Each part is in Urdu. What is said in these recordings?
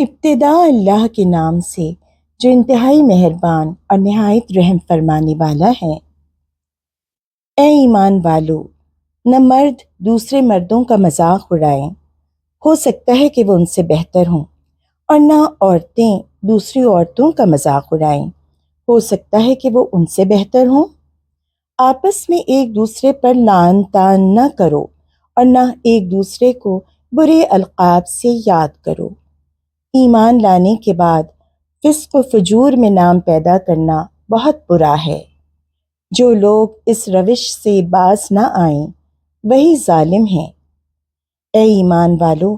ابتدا اللہ کے نام سے جو انتہائی مہربان اور نہایت رحم فرمانے والا ہے۔ اے ایمان والو، نہ مرد دوسرے مردوں کا مذاق اڑائیں، ہو سکتا ہے کہ وہ ان سے بہتر ہوں، اور نہ عورتیں دوسری عورتوں کا مذاق اڑائیں، ہو سکتا ہے کہ وہ ان سے بہتر ہوں۔ آپس میں ایک دوسرے پر لعن طعن نہ کرو اور نہ ایک دوسرے کو برے القاب سے یاد کرو۔ ایمان لانے کے بعد فسق و فجور میں نام پیدا کرنا بہت برا ہے۔ جو لوگ اس روش سے باز نہ آئیں وہی ظالم ہیں۔ اے ایمان والو،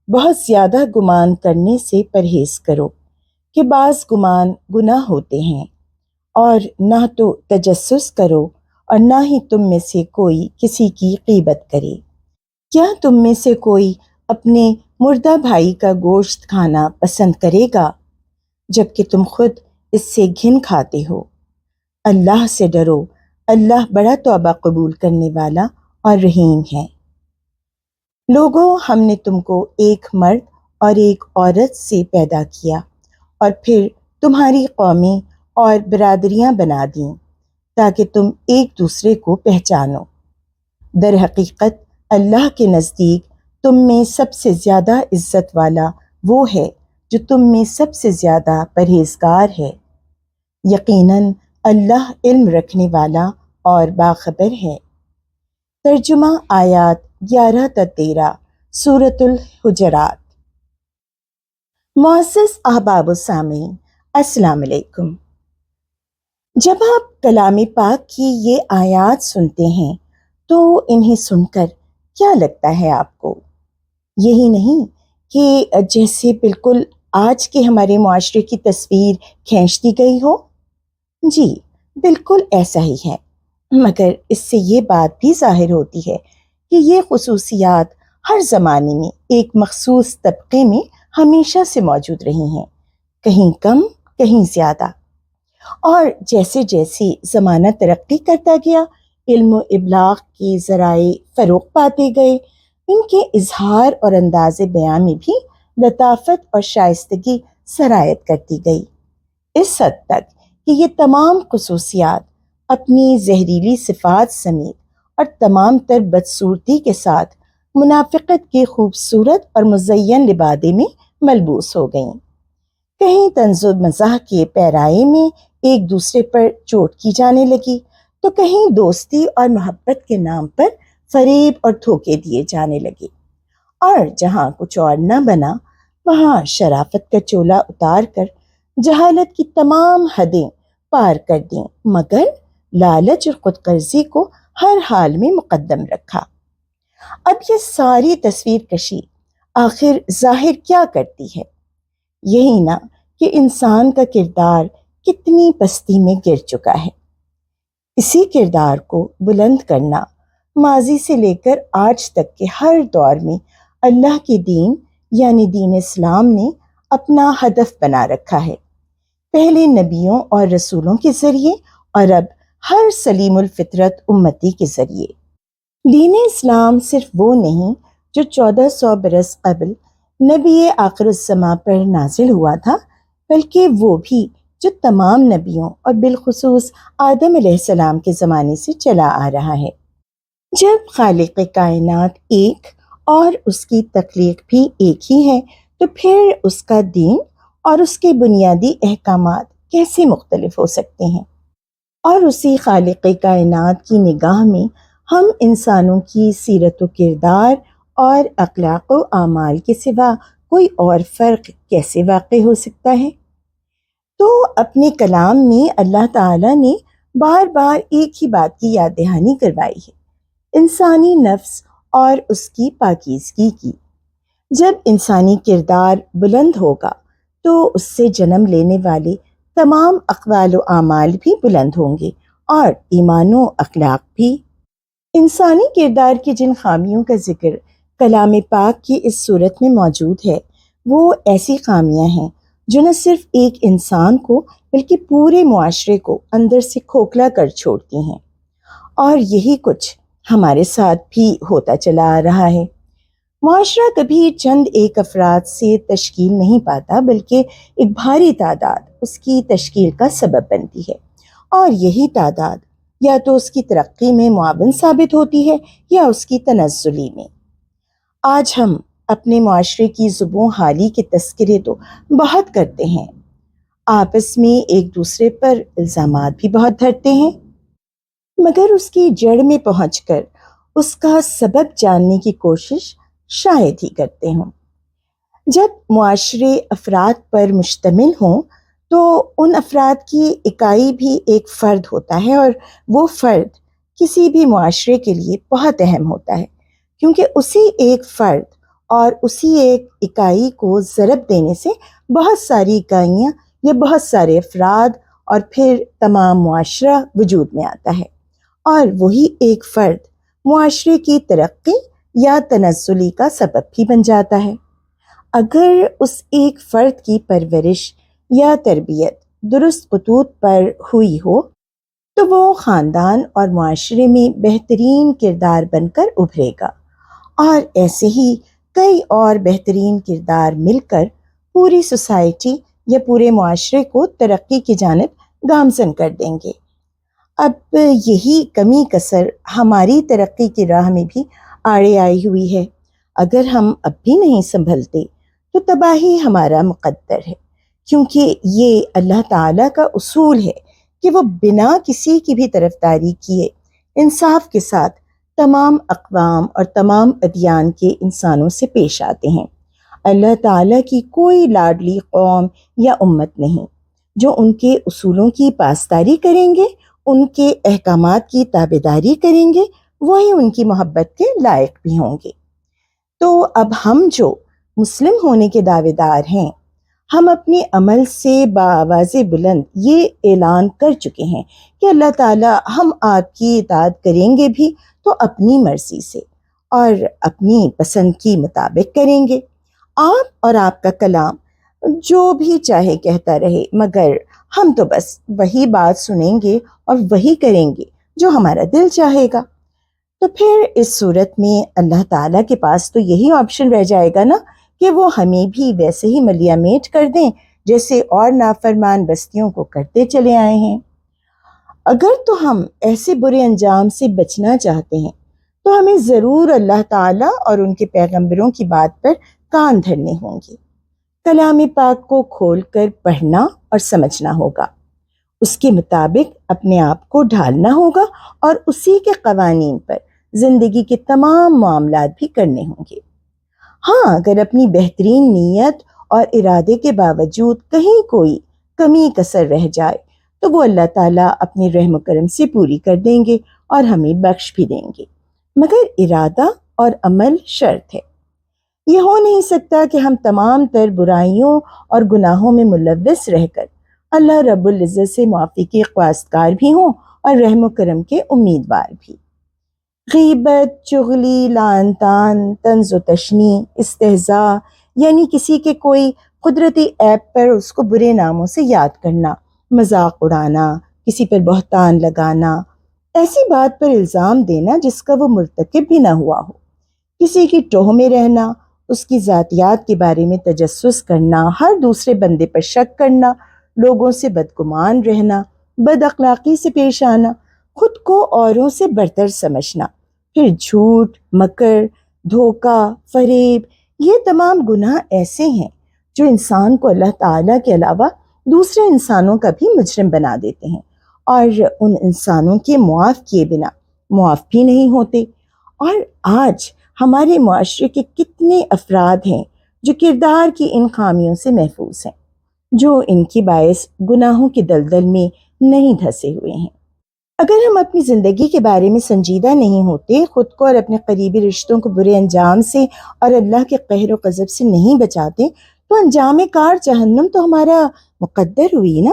بہت زیادہ گمان کرنے سے پرہیز کرو کہ بعض گمان گناہ ہوتے ہیں، اور نہ تو تجسس کرو اور نہ ہی تم میں سے کوئی کسی کی غیبت کرے۔ کیا تم میں سے کوئی اپنے مردہ بھائی کا گوشت کھانا پسند کرے گا جبکہ تم خود اس سے گھن کھاتے ہو؟ اللہ سے ڈرو، اللہ بڑا توبہ قبول کرنے والا اور رحیم ہے۔ لوگوں، ہم نے تم کو ایک مرد اور ایک عورت سے پیدا کیا اور پھر تمہاری قومیں اور برادریاں بنا دیں تاکہ تم ایک دوسرے کو پہچانو۔ در حقیقت اللہ کے نزدیک تم میں سب سے زیادہ عزت والا وہ ہے جو تم میں سب سے زیادہ پرہیزگار ہے۔ یقیناً اللہ علم رکھنے والا اور باخبر ہے۔ ترجمہ آیات 11 تا 13 سورۃ الحجرات۔ معزز احباب و سامعین، السلام علیکم۔ جب آپ کلام پاک کی یہ آیات سنتے ہیں تو انہیں سن کر کیا لگتا ہے آپ کو؟ یہی نہیں کہ جیسے بالکل آج کے ہمارے معاشرے کی تصویر کھینچ دی گئی ہو؟ جی، بالکل ایسا ہی ہے، مگر اس سے یہ بات بھی ظاہر ہوتی ہے کہ یہ خصوصیات ہر زمانے میں ایک مخصوص طبقے میں ہمیشہ سے موجود رہی ہیں، کہیں کم کہیں زیادہ۔ اور جیسے جیسے زمانہ ترقی کرتا گیا، علم و ابلاغ کے ذرائع فروغ پاتے گئے، ان کے اظہار اور انداز بیان میں بھی لطافت اور شائستگی سرایت کرتی گئی، اس حد تک کہ یہ تمام خصوصیات اپنی زہریلی صفات سمیت اور تمام تر بدصورتی کے ساتھ منافقت کے خوبصورت اور مزین لبادے میں ملبوس ہو گئیں۔ کہیں طنز و مزاح کے پیرائے میں ایک دوسرے پر چوٹ کی جانے لگی، تو کہیں دوستی اور محبت کے نام پر فریب اور دھوکے دیے جانے لگے، اور جہاں کچھ اور نہ بنا وہاں شرافت کا چولا اتار کر جہالت کی تمام حدیں پار کر دیں، مگر لالچ اور خود غرضی کو ہر حال میں مقدم رکھا۔ اب یہ ساری تصویر کشی آخر ظاہر کیا کرتی ہے؟ یہی نا کہ انسان کا کردار کتنی پستی میں گر چکا ہے۔ اسی کردار کو بلند کرنا ماضی سے لے کر آج تک کے ہر دور میں اللہ کے دین یعنی دین اسلام نے اپنا ہدف بنا رکھا ہے، پہلے نبیوں اور رسولوں کے ذریعے اور اب ہر سلیم الفطرت امتی کے ذریعے۔ دین اسلام صرف وہ نہیں جو 1400 برس قبل نبی آخر الزماں پر نازل ہوا تھا، بلکہ وہ بھی جو تمام نبیوں اور بالخصوص آدم علیہ السلام کے زمانے سے چلا آ رہا ہے۔ جب خالق کائنات ایک اور اس کی تخلیق بھی ایک ہی ہے، تو پھر اس کا دین اور اس کے بنیادی احکامات کیسے مختلف ہو سکتے ہیں؟ اور اسی خالق کائنات کی نگاہ میں ہم انسانوں کی سیرت و کردار اور اخلاق و اعمال کے سوا کوئی اور فرق کیسے واقع ہو سکتا ہے؟ تو اپنے کلام میں اللہ تعالیٰ نے بار بار ایک ہی بات کی یاد دہانی کروائی ہے، انسانی نفس اور اس کی پاکیزگی کی۔ جب انسانی کردار بلند ہوگا تو اس سے جنم لینے والے تمام اقوال و اعمال بھی بلند ہوں گے، اور ایمان و اخلاق بھی۔ انسانی کردار کی جن خامیوں کا ذکر کلام پاک کی اس صورت میں موجود ہے، وہ ایسی خامیاں ہیں جو نہ صرف ایک انسان کو بلکہ پورے معاشرے کو اندر سے کھوکھلا کر چھوڑتی ہیں، اور یہی کچھ ہمارے ساتھ بھی ہوتا چلا آ رہا ہے۔ معاشرہ کبھی چند ایک افراد سے تشکیل نہیں پاتا، بلکہ ایک بھاری تعداد اس کی تشکیل کا سبب بنتی ہے، اور یہی تعداد یا تو اس کی ترقی میں معاون ثابت ہوتی ہے یا اس کی تنزلی میں۔ آج ہم اپنے معاشرے کی زبوں حالی کے تذکرے تو بہت کرتے ہیں، آپس میں ایک دوسرے پر الزامات بھی بہت دھرتے ہیں، مگر اس کی جڑ میں پہنچ کر اس کا سبب جاننے کی کوشش شاید ہی کرتے ہوں۔ جب معاشرے افراد پر مشتمل ہوں تو ان افراد کی اکائی بھی ایک فرد ہوتا ہے، اور وہ فرد کسی بھی معاشرے کے لیے بہت اہم ہوتا ہے، کیونکہ اسی ایک فرد اور اسی ایک اکائی کو ضرب دینے سے بہت ساری اکائیاں یا بہت سارے افراد اور پھر تمام معاشرہ وجود میں آتا ہے، اور وہی ایک فرد معاشرے کی ترقی یا تنزلی کا سبب بھی بن جاتا ہے۔ اگر اس ایک فرد کی پرورش یا تربیت درست خطوط پر ہوئی ہو تو وہ خاندان اور معاشرے میں بہترین کردار بن کر ابھرے گا، اور ایسے ہی کئی اور بہترین کردار مل کر پوری سوسائٹی یا پورے معاشرے کو ترقی کی جانب گامزن کر دیں گے۔ اب یہی کمی کسر ہماری ترقی کی راہ میں بھی آڑے آئی ہوئی ہے۔ اگر ہم اب بھی نہیں سنبھلتے تو تباہی ہمارا مقدر ہے، کیونکہ یہ اللہ تعالیٰ کا اصول ہے کہ وہ بنا کسی کی بھی طرفداری کیے انصاف کے ساتھ تمام اقوام اور تمام ادیان کے انسانوں سے پیش آتے ہیں۔ اللہ تعالیٰ کی کوئی لاڈلی قوم یا امت نہیں، جو ان کے اصولوں کی پاسداری کریں گے، ان کے احکامات کی تابعداری کریں گے، وہی ان کی محبت کے لائق بھی ہوں گے۔ تو اب ہم جو مسلم ہونے کے دعوے دار ہیں، ہم اپنے عمل سے بآواز بلند یہ اعلان کر چکے ہیں کہ اللہ تعالیٰ ہم آپ کی اطاعت کریں گے بھی تو اپنی مرضی سے اور اپنی پسند کی مطابق کریں گے۔ آپ اور آپ کا کلام جو بھی چاہے کہتا رہے، مگر ہم تو بس وہی بات سنیں گے اور وہی کریں گے جو ہمارا دل چاہے گا۔ تو پھر اس صورت میں اللہ تعالیٰ کے پاس تو یہی آپشن رہ جائے گا نا کہ وہ ہمیں بھی ویسے ہی ملیا میٹ کر دیں جیسے اور نافرمان بستیوں کو کرتے چلے آئے ہیں۔ اگر تو ہم ایسے برے انجام سے بچنا چاہتے ہیں تو ہمیں ضرور اللہ تعالیٰ اور ان کے پیغمبروں کی بات پر کان دھرنے ہوں گے، کلام پاک کو کھول کر پڑھنا اور سمجھنا ہوگا، اس کے مطابق اپنے آپ کو ڈھالنا ہوگا، اور اسی کے قوانین پر زندگی کے تمام معاملات بھی کرنے ہوں گے۔ ہاں، اگر اپنی بہترین نیت اور ارادے کے باوجود کہیں کوئی کمی کسر رہ جائے تو وہ اللہ تعالیٰ اپنے رحم و کرم سے پوری کر دیں گے اور ہمیں بخش بھی دیں گے، مگر ارادہ اور عمل شرط ہے۔ یہ ہو نہیں سکتا کہ ہم تمام تر برائیوں اور گناہوں میں ملوث رہ کر اللہ رب العزت سے معافی کے خواستگار بھی ہوں اور رحم و کرم کے امیدوار بھی۔ غیبت، چغلی، لعن طعن، طنز و تشنیع، استہزاء، یعنی کسی کے کوئی قدرتی عیب پر اس کو برے ناموں سے یاد کرنا، مذاق اڑانا، کسی پر بہتان لگانا، ایسی بات پر الزام دینا جس کا وہ مرتکب بھی نہ ہوا ہو، کسی کی ٹوہ میں رہنا، اس کی ذاتیات کے بارے میں تجسس کرنا، ہر دوسرے بندے پر شک کرنا، لوگوں سے بدگمان رہنا، بد اخلاقی سے پیش آنا، خود کو اوروں سے برتر سمجھنا، پھر جھوٹ، مکر، دھوکہ، فریب، یہ تمام گناہ ایسے ہیں جو انسان کو اللہ تعالیٰ کے علاوہ دوسرے انسانوں کا بھی مجرم بنا دیتے ہیں، اور ان انسانوں کے معاف کیے بنا معاف بھی نہیں ہوتے۔ اور آج ہمارے معاشرے کے کتنے افراد ہیں جو کردار کی ان خامیوں سے محفوظ ہیں، جو ان کی باعث گناہوں کے دلدل میں نہیں دھسے ہوئے ہیں۔ اگر ہم اپنی زندگی کے بارے میں سنجیدہ نہیں ہوتے، خود کو اور اپنے قریبی رشتوں کو برے انجام سے اور اللہ کے قہر و غضب سے نہیں بچاتے تو انجام کار جہنم تو ہمارا مقدر ہوئی نا،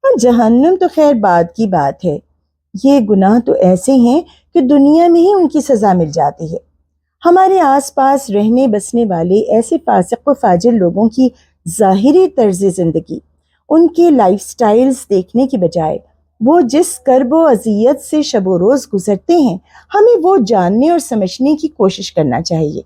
اور جہنم تو خیر بعد کی بات ہے۔ یہ گناہ تو ایسے ہیں کہ دنیا میں ہی ان کی سزا مل جاتی ہے۔ ہمارے آس پاس رہنے بسنے والے ایسے فاسق و فاجر لوگوں کی ظاہری طرز زندگی، ان کے لائف سٹائلز دیکھنے کی بجائے وہ جس کرب و اذیت سے شب و روز گزرتے ہیں، ہمیں وہ جاننے اور سمجھنے کی کوشش کرنا چاہیے۔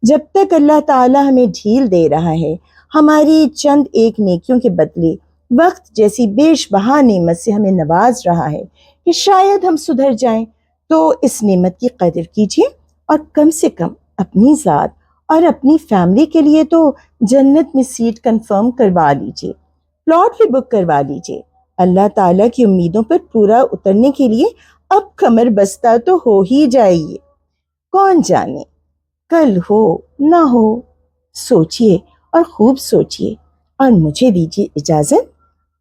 جب تک اللہ تعالیٰ ہمیں ڈھیل دے رہا ہے، ہماری چند ایک نیکیوں کے بدلے وقت جیسی بیش بہا نعمت سے ہمیں نواز رہا ہے کہ شاید ہم سدھر جائیں، تو اس نعمت کی قدر کیجیے اور کم سے کم اپنی ذات اور اپنی فیملی کے لیے تو جنت میں سیٹ کنفرم کروا لیجیے، پلاٹ بھی بک کروا لیجیے۔ اللہ تعالیٰ کی امیدوں پر پورا اترنے کے لیے اب کمر بستہ تو ہو ہی جائیے، کون جانے کل ہو نہ ہو۔ سوچئے اور خوب سوچئے، اور مجھے دیجیے اجازت۔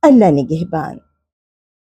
اللہ نگہبان۔